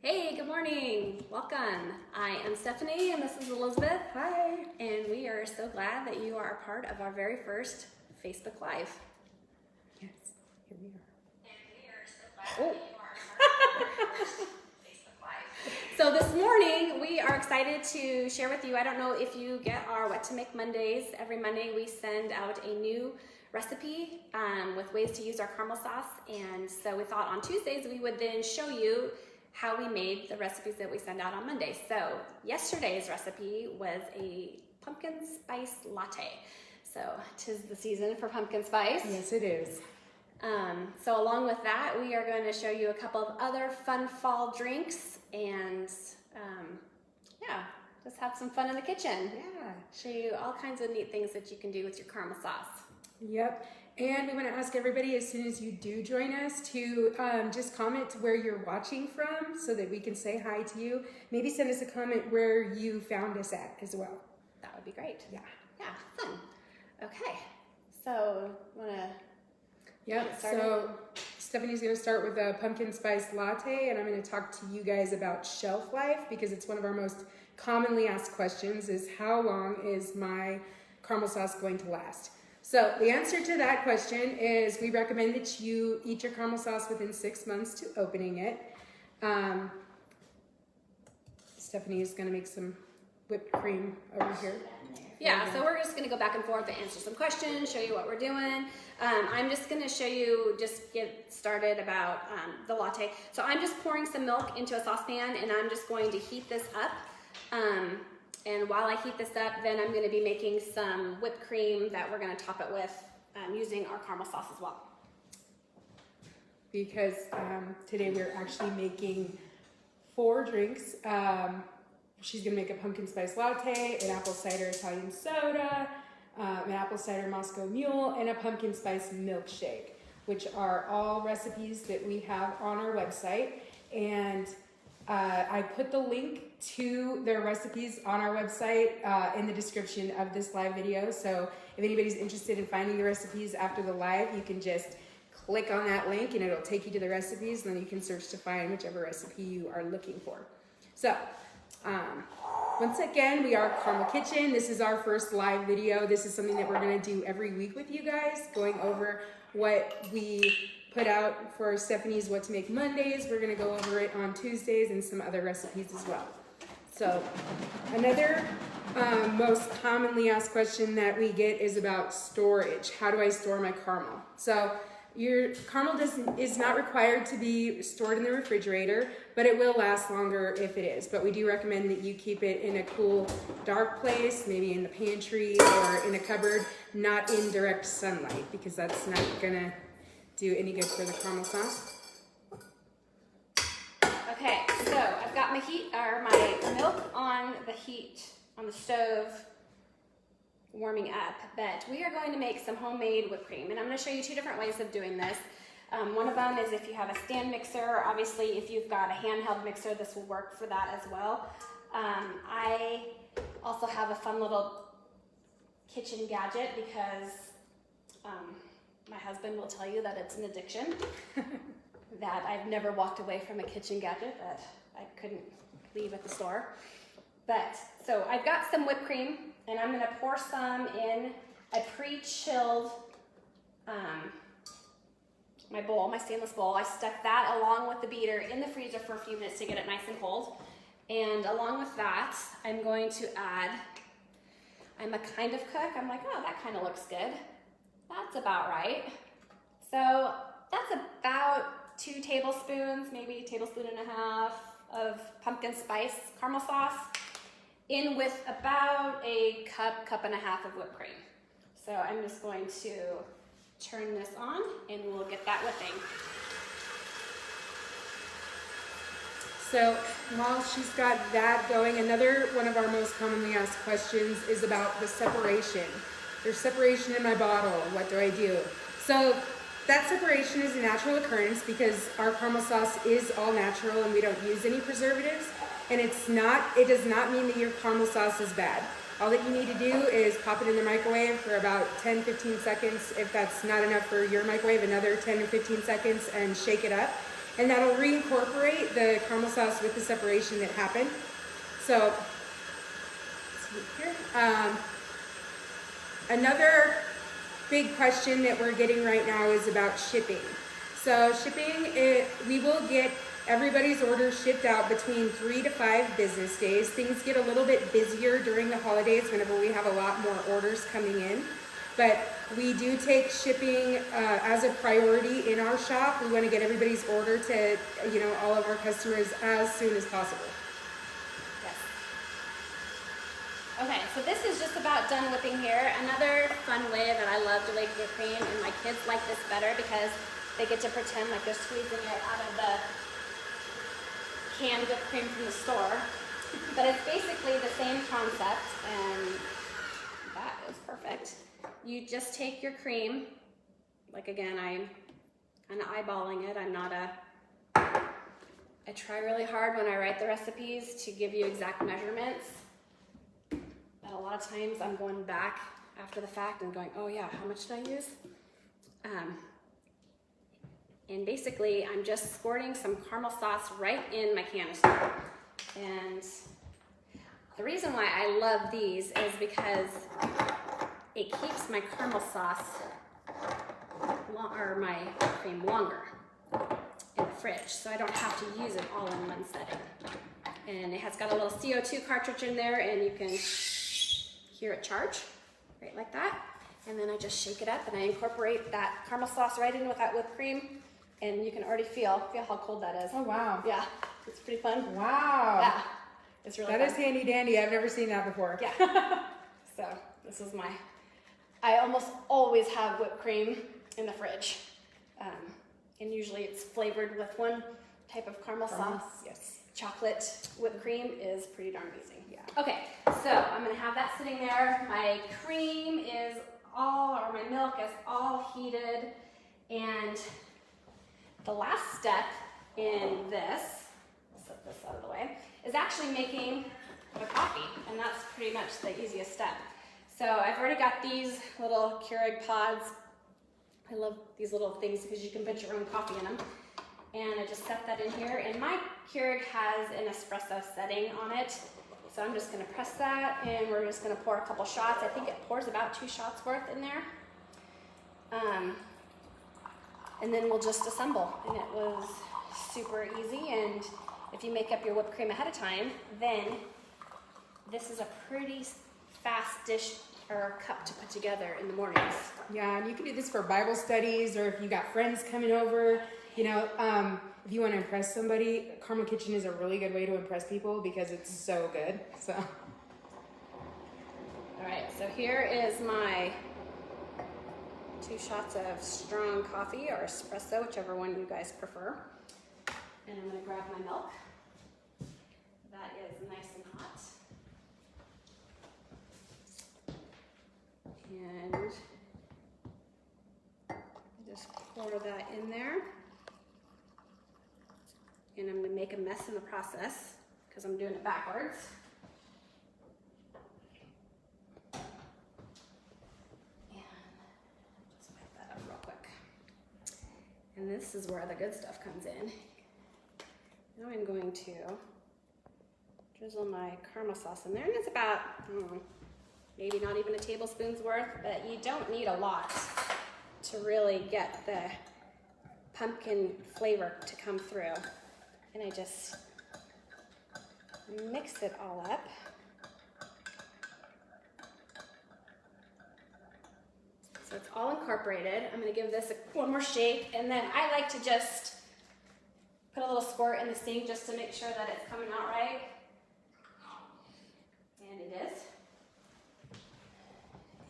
Hey, good morning. Welcome. I am Stephanie and this is Elizabeth. Hi. And we are so glad that you are a part of our very first Facebook Live. Yes, here we are. And we are so glad that you are a part of our very first Facebook Live. So this morning we are excited to share with you, I don't know if you get our What to Make Mondays. Every Monday we send out a new recipe with ways to use our caramel sauce. And so we thought on Tuesdays we would then show you how we made the recipes that we send out on Monday. So yesterday's recipe was a pumpkin spice latte. So 'tis the season for pumpkin spice. Yes, it is. So along with that, we are going to show you a couple of other fun fall drinks and yeah, just have some fun in the kitchen. Yeah. Show you all kinds of neat things that you can do with your caramel sauce. Yep. And we want to ask everybody as soon as you do join us to just comment where you're watching from so that we can say hi to you. Maybe send us a comment where you found us at as well. That would be great. Yeah. Yeah, fun. Okay, so want to Yep. So Stephanie's going to start with a pumpkin spice latte, and I'm going to talk to you guys about shelf life because it's one of our most commonly asked questions is how long is my caramel sauce going to last? So the answer to that question is we recommend that you eat your caramel sauce within 6 months to opening it. Stephanie is going to make some whipped cream over here. Yeah, so we're just going to go back and forth and answer some questions, show you what we're doing. I'm just going to show you, just get started about the latte. So I'm just pouring some milk into a saucepan and I'm just going to heat this up. And while I heat this up, then I'm going to be making some whipped cream that we're going to top it with using our caramel sauce as well. Because today we're actually making 4 drinks. She's going to make a pumpkin spice latte, an apple cider Italian soda, an apple cider Moscow Mule, and a pumpkin spice milkshake, which are all recipes that we have on our website. And I put the link to their recipes on our website in the description of this live video. So if anybody's interested in finding the recipes after the live, you can just click on that link and it'll take you to the recipes, and then you can search to find whichever recipe you are looking for. So once again, we are Caramel Kitchen. This is our first live video. This is something that we're going to do every week with you guys, going over what we put out for Stephanie's What to Make Mondays. We're going to go over it on Tuesdays and some other recipes as well. So another most commonly asked question that we get is about storage. How do I store my caramel? So your caramel is not required to be stored in the refrigerator, but it will last longer if it is. But we do recommend that you keep it in a cool, dark place, maybe in the pantry or in a cupboard, not in direct sunlight, because that's not gonna do any good for the caramel sauce. Okay, so I've got my milk on the heat on the stove, warming up, but we are going to make some homemade whipped cream, and I'm going to show you 2 different ways of doing this. One of them is if you have a stand mixer, or obviously if you've got a handheld mixer, this will work for that as well. I also have a fun little kitchen gadget because my husband will tell you that it's an addiction, that I've never walked away from a kitchen gadget that I couldn't leave at the store. But, so I've got some whipped cream, and I'm going to pour some in a pre-chilled, my bowl, my stainless bowl. I stuck that along with the beater in the freezer for a few minutes to get it nice and cold. And along with that, I'm going to add, I'm a kind of cook. I'm like, oh, that kind of looks good. That's about right. So that's about 2 tablespoons, maybe a tablespoon and a half of pumpkin spice caramel sauce, in with about a cup and a half of whipped cream. So I'm just going to turn this on and we'll get that whipping. So while she's got that going, another one of our most commonly asked questions is about the separation. There's separation in my bottle. What do I do? So that separation is a natural occurrence because our caramel sauce is all natural and we don't use any preservatives. And it does not mean that your caramel sauce is bad. All that you need to do is pop it in the microwave for about 10-15 seconds. If that's not enough for your microwave, another 10 or 15 seconds, and shake it up. and that'll reincorporate the caramel sauce with the separation that happened. So, here. Another big question that we're getting right now is about shipping. So shipping, we will get everybody's orders shipped out between 3 to 5 business days. Things get a little bit busier during the holidays whenever we have a lot more orders coming in. But we do take shipping as a priority in our shop. We want to get everybody's order to, all of our customers as soon as possible. Yes. Okay, so this is just about done whipping here. Another fun way that I love to make whipped cream, and my kids like this better because they get to pretend like they're squeezing it out of the canned whipped cream from the store. But it's basically the same concept, and that is perfect. You just take your cream, like again, I'm kind of eyeballing it. I try really hard when I write the recipes to give you exact measurements. But a lot of times I'm going back after the fact and going, oh yeah, how much did I use? And basically, I'm just squirting some caramel sauce right in my canister. And the reason why I love these is because it keeps my caramel sauce, or my cream, longer in the fridge, so I don't have to use it all in one setting. And it has got a little CO2 cartridge in there, and you can hear it charge, right like that. And then I just shake it up, and I incorporate that caramel sauce right in with that whipped cream. And you can already feel how cold that is. Oh, wow. Yeah, it's pretty fun. Wow. Yeah, it's really fun. That is handy dandy. I've never seen that before. Yeah. So this is I almost always have whipped cream in the fridge. And usually it's flavored with one type of caramel sauce. Yes. Chocolate whipped cream is pretty darn amazing. Yeah. Okay, so I'm gonna have that sitting there. My cream is my milk is all heated, and the last step in this, set this out of the way, is actually making the coffee, and that's pretty much the easiest step. So I've already got these little Keurig pods. I love these little things because you can put your own coffee in them. And I just set that in here, and my Keurig has an espresso setting on it. So I'm just gonna press that, and we're just gonna pour a couple shots. I think it pours about 2 shots worth in there. And then we'll just assemble, and it was super easy. And if you make up your whipped cream ahead of time, then this is a pretty fast dish or cup to put together in the mornings. Yeah, and you can do this for Bible studies, or if you got friends coming over. If you want to impress somebody, Caramel Kitchen is a really good way to impress people because it's so good. So. All right, so here is my 2 shots of strong coffee or espresso, whichever one you guys prefer. And I'm gonna grab my milk. That is nice and hot. And just pour that in there. And I'm gonna make a mess in the process because I'm doing it backwards. And this is where the good stuff comes in. Now I'm going to drizzle my caramel sauce in there, and it's about, maybe not even a tablespoon's worth, but you don't need a lot to really get the pumpkin flavor to come through. And I just mix it all up. So it's all incorporated. I'm gonna give this one more shake, and then I like to just put a little squirt in the sink just to make sure that it's coming out right. And it is.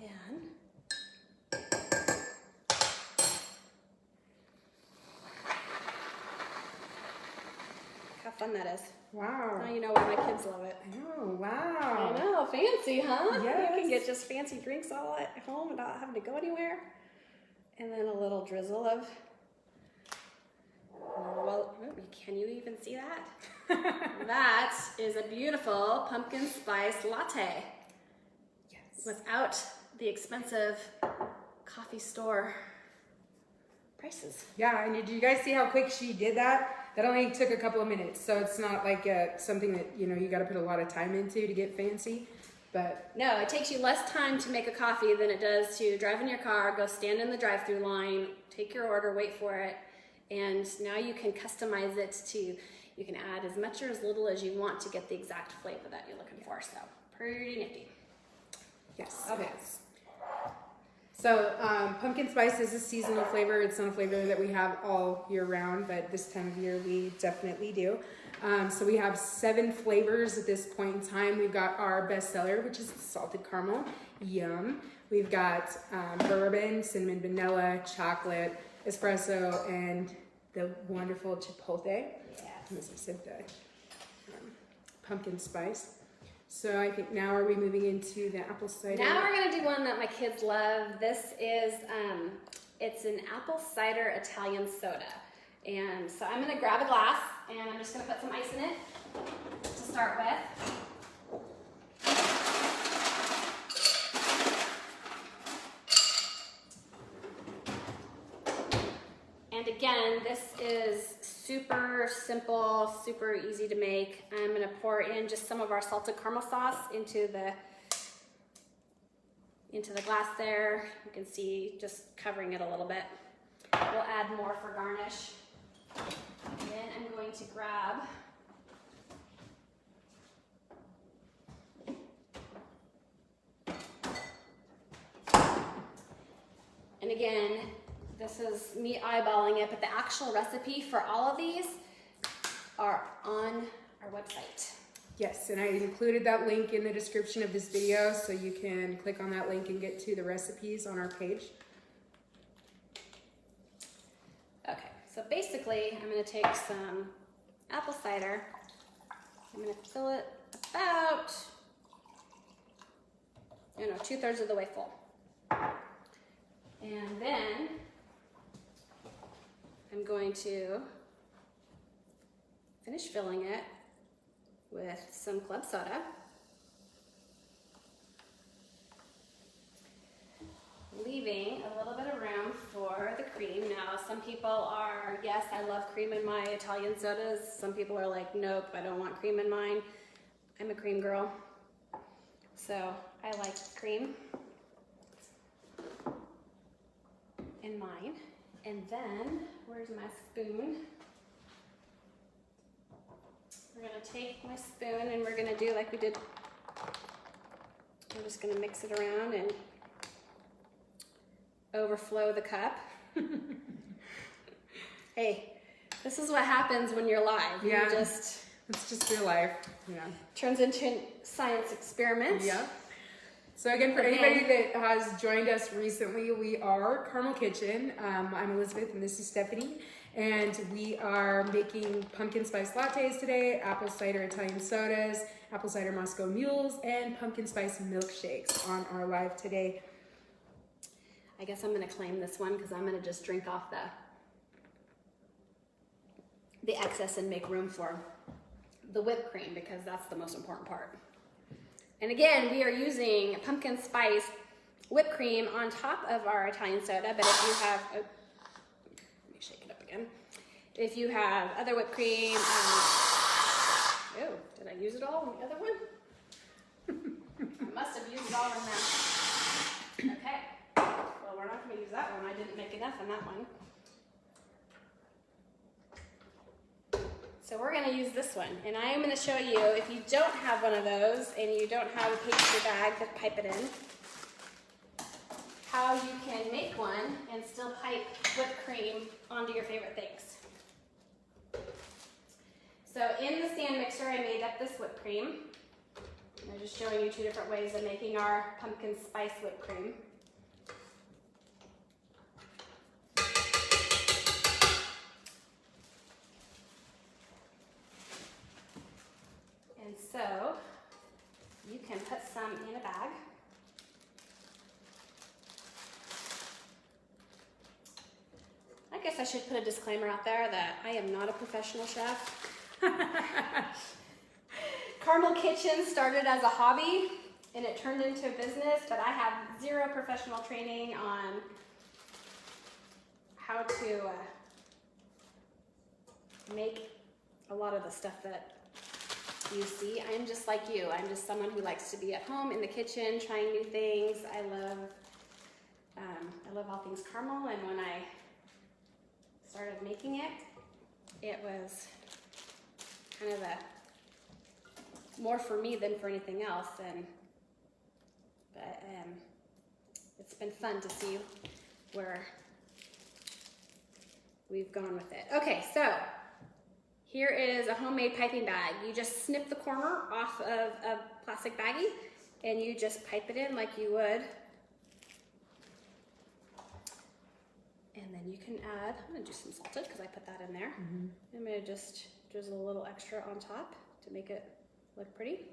And how fun that is. Wow. Now you know why my kids love it. Oh, wow. I know, fancy, huh? Yes. You can get just fancy drinks all at home without having to go anywhere. And then a little drizzle of, well, can you even see that? That is a beautiful pumpkin spice latte. Yes. Without the expensive coffee store prices. Yeah, and did you guys see how quick she did that? that only took a couple of minutes. So it's not like something that, you know, you got to put a lot of time into to get fancy. But no, it takes you less time to make a coffee than it does to drive in your car, go stand in the drive-through line, take your order, wait for it. And now you can customize it to, you can add as much or as little as you want to get the exact flavor that you're looking for. So pretty nifty. yes, Okay. it is. So pumpkin spice is a seasonal flavor. It's not a flavor that we have all year round, but this time of year we definitely do. So we have 7 flavors at this point in time. We've got our bestseller, which is salted caramel. Yum. We've got bourbon, cinnamon vanilla, chocolate, espresso, and the wonderful chipotle. Yes. As I said, the pumpkin spice. So I think now are we moving into the apple cider? Now we're gonna do one that my kids love. This is, it's an apple cider Italian soda. And so I'm gonna grab a glass and I'm just gonna put some ice in it to start with. And again, this is super simple, super easy to make. I'm gonna pour in just some of our salted caramel sauce into the glass there. You can see just covering it a little bit. We'll add more for garnish. Then I'm going to grab and again, this is me eyeballing it, but the actual recipe for all of these are on our website. Yes, and I included that link in the description of this video, so you can click on that link and get to the recipes on our page. Okay, so basically I'm gonna take some apple cider. I'm gonna fill it about, 2/3 of the way full. And then I'm going to finish filling it with some club soda. Leaving a little bit of room for the cream. Now, some people are, yes, I love cream in my Italian sodas. Some people are like, nope, I don't want cream in mine. I'm a cream girl, so I like cream in mine. And then, where's my spoon? We're gonna take my spoon and we're gonna do like we did. I'm just gonna mix it around and overflow the cup. Hey, this is what happens when you're live. Yeah, it's just real life. Yeah, turns into a science experiment. Yeah. So again, for anybody that has joined us recently, we are Caramel Kitchen. I'm Elizabeth and this is Stephanie. And we are making pumpkin spice lattes today, apple cider Italian sodas, apple cider Moscow mules, and pumpkin spice milkshakes on our live today. I guess I'm gonna claim this one because I'm gonna just drink off the excess and make room for the whipped cream because that's the most important part. And again, we are using pumpkin spice whipped cream on top of our Italian soda, but if you have, let me shake it up again. If you have other whipped cream, oh, did I use it all in the other one? I must have used it all in that. Okay, well, we're not gonna use that one. I didn't make enough on that one. So we're gonna use this one, and I am gonna show you, if you don't have one of those and you don't have a pastry bag to pipe it in, how you can make one and still pipe whipped cream onto your favorite things. So in the stand mixer, I made up this whipped cream. I'm just showing you 2 different ways of making our pumpkin spice whipped cream. And so you can put some in a bag. I guess I should put a disclaimer out there that I am not a professional chef. Caramel Kitchen started as a hobby and it turned into a business, but I have 0 professional training on how to make a lot of the stuff that you see. I'm just like you. I'm just someone who likes to be at home in the kitchen, trying new things. I love all things caramel, and when I started making it, it was kind of more for me than for anything else. But it's been fun to see where we've gone with it. Okay, so here is a homemade piping bag. You just snip the corner off of a plastic baggie and you just pipe it in like you would. And then you can add, I'm gonna do some salted because I put that in there. I'm gonna just drizzle a little extra on top to make it look pretty.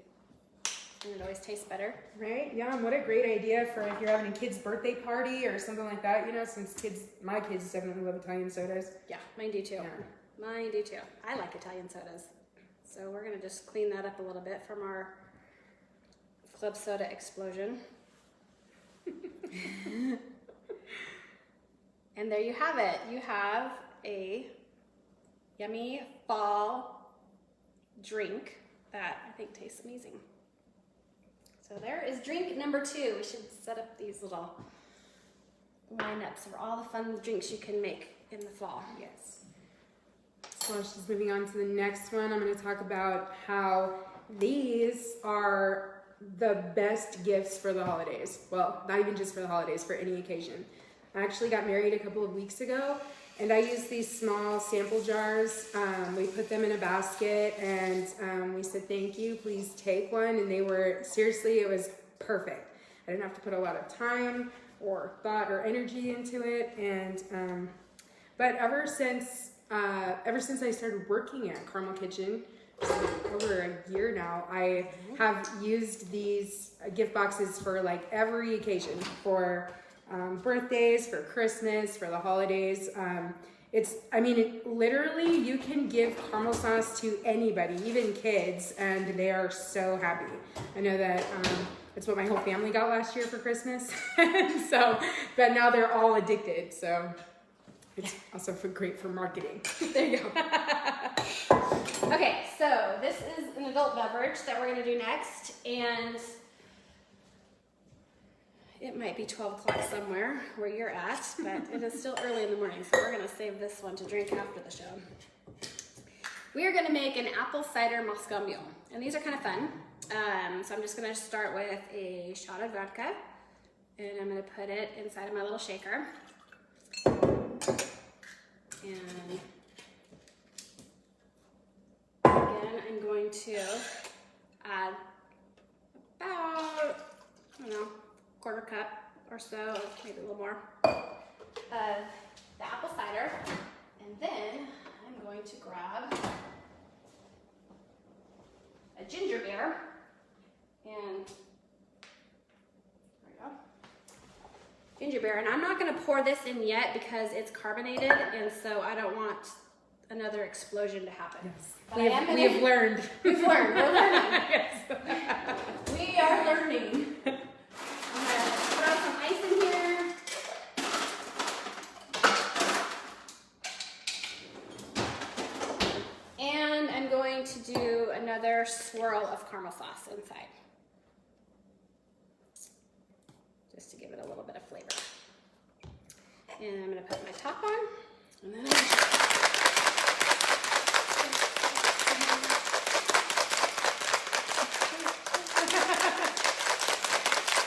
And it always tastes better. Right? Yeah, and what a great idea for if you're having a kid's birthday party or something like that, you know, since my kids definitely love Italian sodas. Yeah, mine do too. Yeah. Mine do too. I like Italian sodas. So we're gonna just clean that up a little bit from our club soda explosion. And there you have it. You have a yummy fall drink that I think tastes amazing. So there is drink number 2. We should set up these little lineups for all the fun drinks you can make in the fall. Yes. So she's moving on to the next one. I'm going to talk about how these are the best gifts for the holidays. Well, not even just for the holidays, for any occasion. I actually got married a couple of weeks ago, and I used these small sample jars. We put them in a basket, and we said, thank you, please take one. And they were, seriously, it was perfect. I didn't have to put a lot of time or thought or energy into it. And but ever since I started working at Caramel Kitchen, over a year now, I have used these gift boxes for like every occasion, for birthdays, for Christmas, for the holidays. Literally you can give caramel sauce to anybody, even kids, and they are so happy. I know that it's what my whole family got last year for Christmas. But now they're all addicted, so it's also great for marketing. There you go. Okay, so this is an adult beverage that we're gonna do next, and it might be 12 o'clock somewhere where you're at, but it is still early in the morning, so we're gonna save this one to drink after the show. We are gonna make an apple cider Moscow Mule, and these are kind of fun. So I'm just gonna start with a shot of vodka, and I'm gonna put it inside of my little shaker. And again, I'm going to add about, quarter cup or so, or maybe a little more, of the apple cider. And then I'm going to grab a ginger beer, and there we go. Ginger beer, and I'm not going to pour this in yet because it's carbonated, and so I don't want another explosion to happen. Yes. But We have learned. We've learned. We're learning. Yes. We are learning. I'm going to throw some ice in here. And I'm going to do another swirl of caramel sauce inside, just to give it a little bit of flavor. And I'm going to put my top on. And then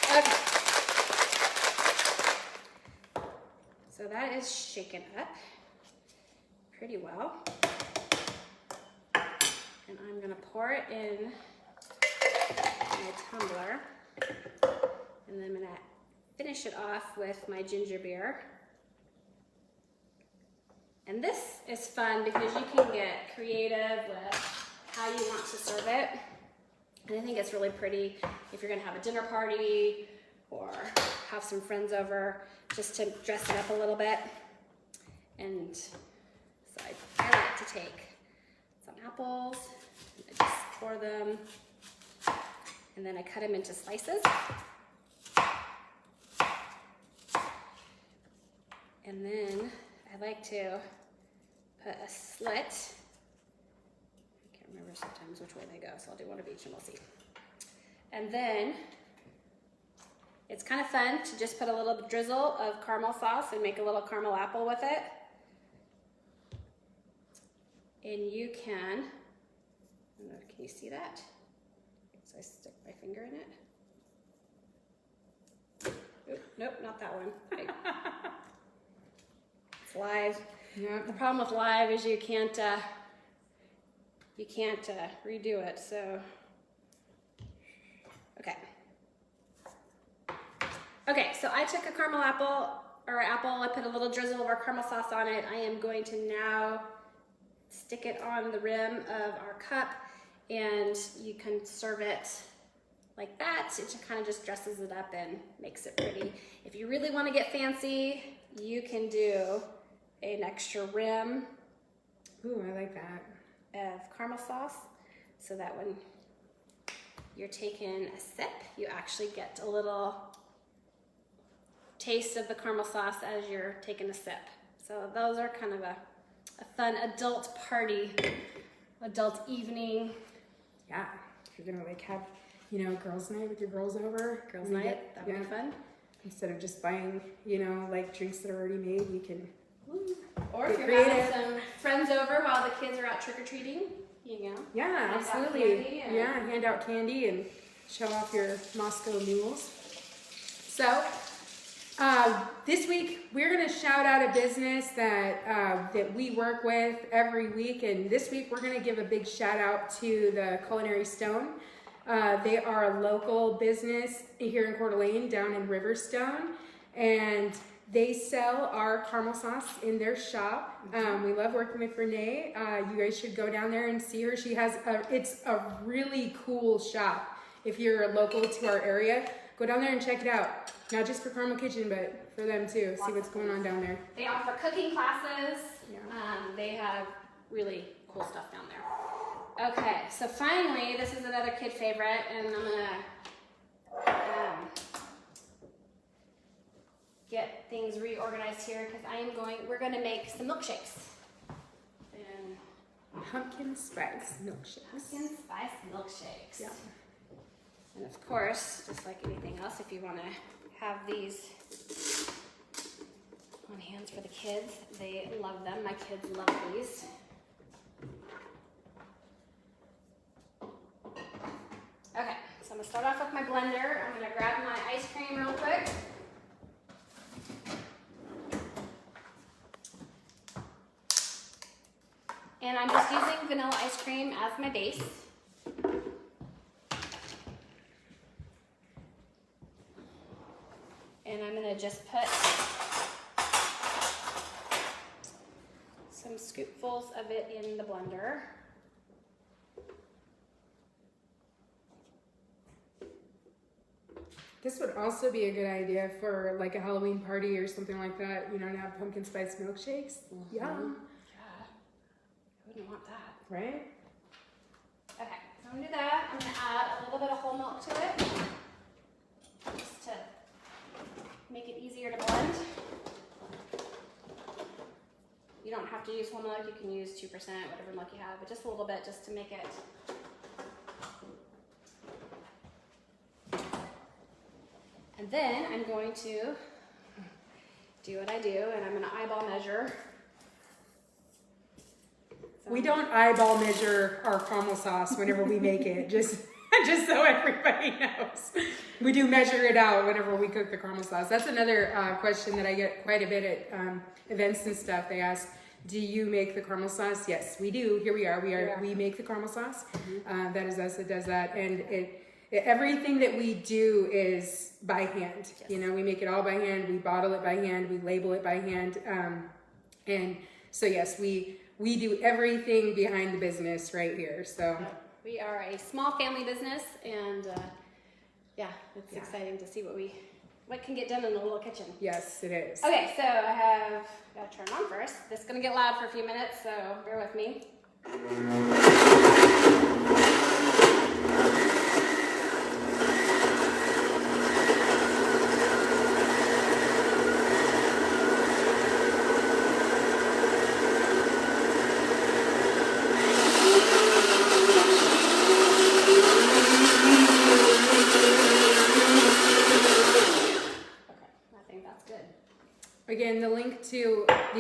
okay. So that is shaken up pretty well. And I'm going to pour it in my tumbler. And then I'm going to finish it off with my ginger beer. And this is fun because you can get creative with how you want to serve it. And I think it's really pretty if you're gonna have a dinner party or have some friends over, just to dress it up a little bit. And so I like to take some apples, and I just pour them, and then I cut them into slices. And then I like to put a slit sometimes which way they go, so I'll do one of each and we'll see. And then it's kind of fun to just put a little drizzle of caramel sauce and make a little caramel apple with it. And you can, I don't know, can you see that? So I stick my finger in it. Oop, nope, not that one. Right. It's live. Yep. The problem with live is you can't redo it, so. Okay, so I took a caramel apple, I put a little drizzle of our caramel sauce on it. I am going to now stick it on the rim of our cup, and you can serve it like that. It kind of just dresses it up and makes it pretty. If you really want to get fancy, you can do an extra rim. Ooh, I like that. Of caramel sauce, so that when you're taking a sip, you actually get a little taste of the caramel sauce as you're taking a sip. So those are kind of a fun adult party, adult evening. Yeah, if you're gonna like have, you know, girls' night with your girls over. Girls' night, that would be fun. Instead of just buying, you know, like drinks that are already made, you can. Or if you're having some friends over while the kids are out trick-or-treating, you know. Yeah, absolutely. Yeah, hand out candy and show off your Moscow mules. So, this week we're going to shout out a business that that we work with every week, and this week we're going to give a big shout out to the Culinary Stone. They are a local business here in Coeur d'Alene, down in Riverstone, and they sell our caramel sauce in their shop. We love working with Renee. You guys should go down there and see her. She has it's a really cool shop. If you're local to our area, go down there and check it out. Not just for Caramel Kitchen, but for them too. See what's going on down there. They offer cooking classes. Yeah. They have really cool stuff down there. Okay, so finally, this is another kid favorite, and I'm gonna get things reorganized here because we're gonna make some milkshakes. And Pumpkin spice milkshakes. pumpkin spice milkshakes. Yeah. And of course, just like anything else, if you want to have these on hands for the kids, they love them. My kids love these. Okay, so I'm gonna start off with my blender. I'm gonna grab my ice cream real quick. And I'm just using vanilla ice cream as my base. And I'm gonna just put some scoopfuls of it in the blender. This would also be a good idea for like a Halloween party or something like that, you know, to have pumpkin spice milkshakes. Mm-hmm. Yeah. Yeah. I wouldn't want that. Right? Okay, so I'm gonna do that. I'm gonna add a little bit of whole milk to it, just to make it easier to blend. You don't have to use whole milk, you can use 2%, whatever milk you have, but just a little bit just to make it. And then I'm going to do what I do, and I'm gonna eyeball measure. We don't eyeball measure our caramel sauce whenever we make it, just so everybody knows. We do measure it out whenever we cook the caramel sauce. That's another question that I get quite a bit at events and stuff. They ask, do you make the caramel sauce? Yes, we do. Here we are. We make the caramel sauce. Mm-hmm. That is us that does that. And everything that we do is by hand. Yes. You know, we make it all by hand. We bottle it by hand. We label it by hand. And so, yes, we do everything behind the business right here. So we are a small family business, and it's exciting to see what can get done in a little kitchen. Yes, it is. Okay, so I have got to turn it on first. This is going to get loud for a few minutes, so bear with me.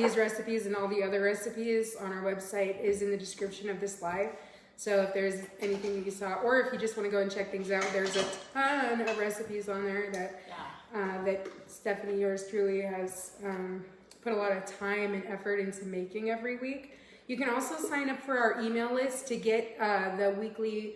his recipes and all the other recipes on our website is in the description of this live. So if there's anything that you saw, or if you just want to go and check things out, there's a ton of recipes on there that that Stephanie, yours truly, has put a lot of time and effort into making every week. You can also sign up for our email list to get the weekly,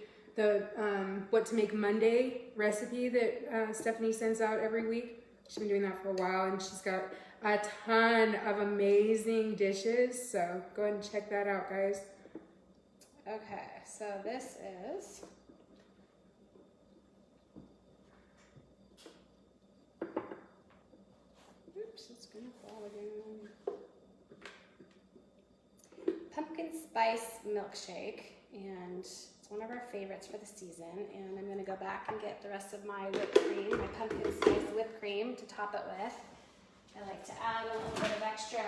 What to Make Monday recipe that Stephanie sends out every week. She's been doing that for a while, and she's got a ton of amazing dishes. So go ahead and check that out, guys. Okay, so this is it's gonna fall again. Pumpkin spice milkshake, and it's one of our favorites for the season. And I'm gonna go back and get the rest of my whipped cream, my pumpkin spice whipped cream to top it with. I like to add a little bit of extra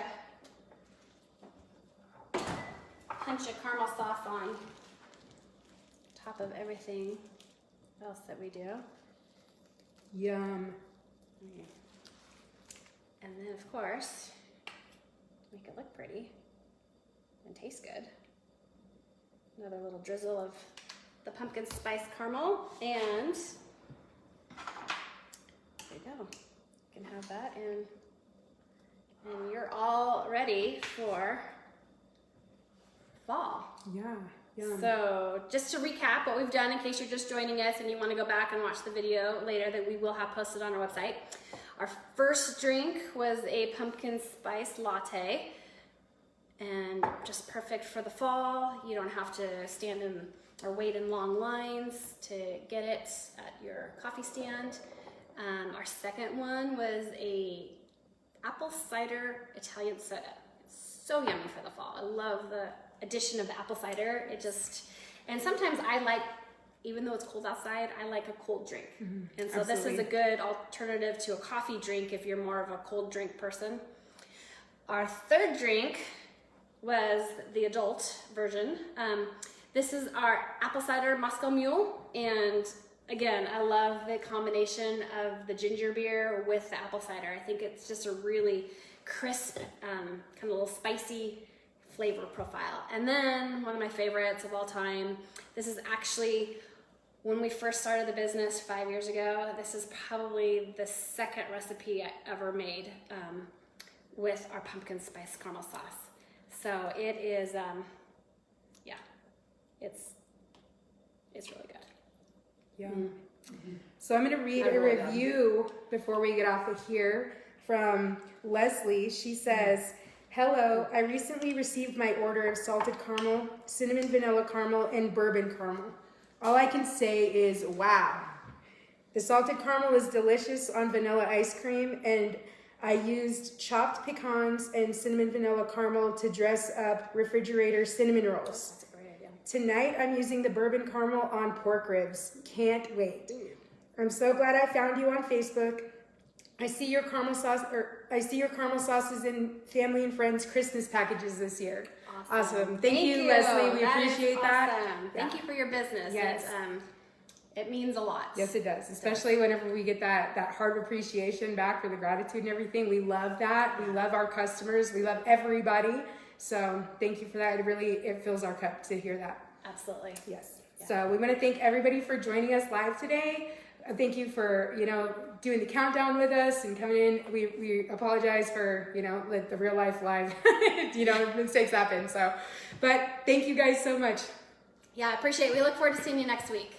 punch of caramel sauce on top of everything else that we do. Yum. Okay. And then, of course, make it look pretty and taste good, another little drizzle of the pumpkin spice caramel, and there you go. You can have that, and you're all ready for fall. Yeah. Yum. So just to recap what we've done, in case you're just joining us and you want to go back and watch the video later that we will have posted on our website. Our first drink was a pumpkin spice latte, and just perfect for the fall. You don't have to stand in or wait in long lines to get it at your coffee stand. Our second one was a apple cider Italian soda. It's so yummy for the fall. I love the addition of the apple cider. It just, and sometimes I like, even though it's cold outside, I like a cold drink. Mm-hmm. And so This is a good alternative to a coffee drink if you're more of a cold drink person. Our third drink was the adult version. This is our apple cider Moscow Mule, and again, I love the combination of the ginger beer with the apple cider. I think it's just a really crisp, kind of a little spicy flavor profile. And then one of my favorites of all time, this is actually, when we first started the business 5 years ago, this is probably the second recipe I ever made with our pumpkin spice caramel sauce. So it is, it's really good. Yeah. Mm-hmm. So I'm going to read a review before we get off of here from Leslie. She says, "Hello, I recently received my order of salted caramel, cinnamon vanilla caramel, and bourbon caramel. All I can say is wow. The salted caramel is delicious on vanilla ice cream, and I used chopped pecans and cinnamon vanilla caramel to dress up refrigerator cinnamon rolls. That's a great idea. Tonight I'm using the bourbon caramel on pork ribs. Can't wait. I'm so glad I found you on Facebook. I see your caramel sauces in family and friends Christmas packages this year." Awesome. Thank you, Leslie. We appreciate that. Awesome. Thank you for your business. Yes. It means a lot. Yes, it does. Especially whenever we get that heart appreciation back for the gratitude and everything. We love that. We love our customers. We love everybody. So thank you for that. It fills our cup to hear that. Absolutely. Yes. Yeah. So we want to thank everybody for joining us live today. Thank you for, doing the countdown with us and coming in. We apologize for, let the real life live, mistakes happen. So, but thank you guys so much. Yeah, I appreciate it. We look forward to seeing you next week.